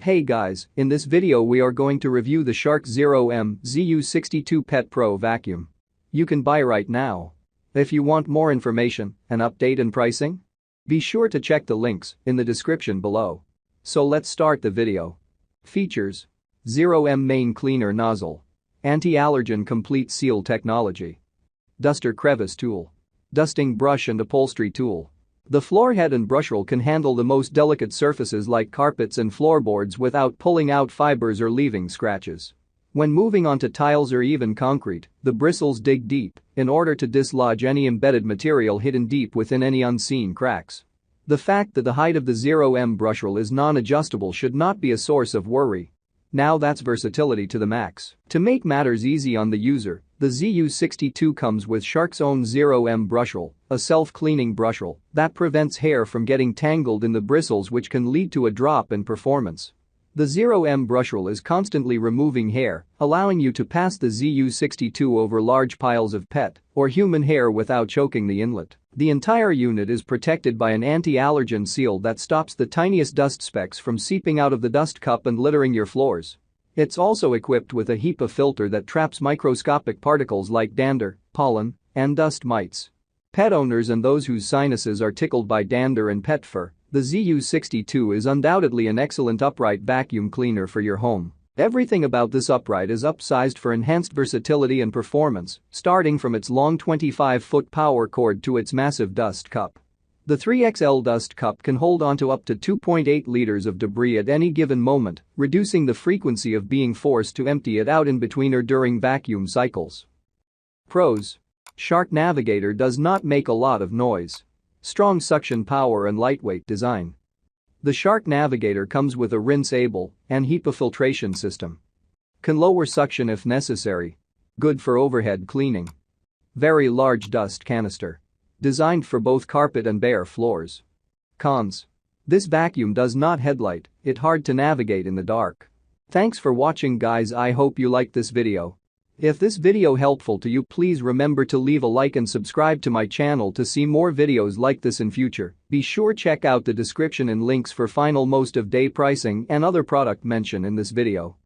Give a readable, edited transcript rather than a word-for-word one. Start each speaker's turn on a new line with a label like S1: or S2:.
S1: Hey guys, in this video we are going to review the Shark 0M ZU62 Pet Pro vacuum. You can buy right now. If you want more information, an update and pricing, be sure to check the links in the description below. So let's start the video. Features: 0M main cleaner nozzle, anti-allergen complete seal technology, duster crevice tool, dusting brush and upholstery tool. The floor head and brushroll can handle the most delicate surfaces like carpets and floorboards without pulling out fibers or leaving scratches. When moving onto tiles or even concrete, the bristles dig deep in order to dislodge any embedded material hidden deep within any unseen cracks. The fact that the height of the 0M brushroll is non-adjustable should not be a source of worry. Now that's versatility to the max. To make matters easy on the user, the ZU62 comes with Shark's own 0M brushroll, a self-cleaning brushroll that prevents hair from getting tangled in the bristles, which can lead to a drop in performance. The 0M brushroll is constantly removing hair, allowing you to pass the ZU62 over large piles of pet or human hair without choking the inlet. The entire unit is protected by an anti-allergen seal that stops the tiniest dust specks from seeping out of the dust cup and littering your floors. It's also equipped with a HEPA filter that traps microscopic particles like dander, pollen, and dust mites. Pet owners and those whose sinuses are tickled by dander and pet fur, the ZU62 is undoubtedly an excellent upright vacuum cleaner for your home. Everything about this upright is upsized for enhanced versatility and performance, starting from its long 25-foot power cord to its massive dust cup. The 3XL dust cup can hold onto up to 2.8 liters of debris at any given moment, reducing the frequency of being forced to empty it out in between or during vacuum cycles. Pros: Shark Navigator does not make a lot of noise. Strong suction power and lightweight design. The Shark Navigator comes with a rinse-able and HEPA filtration system. Can lower suction if necessary. Good for overhead cleaning. Very large dust canister. Designed for both carpet and bare floors. Cons: this vacuum does not headlight, it's hard to navigate in the dark. Thanks for watching guys, I hope you liked this video. If this video helpful to you, please remember to leave a like and subscribe to my channel to see more videos like this in future. Be sure check out the description and links for final most of day pricing and other product mention in this video.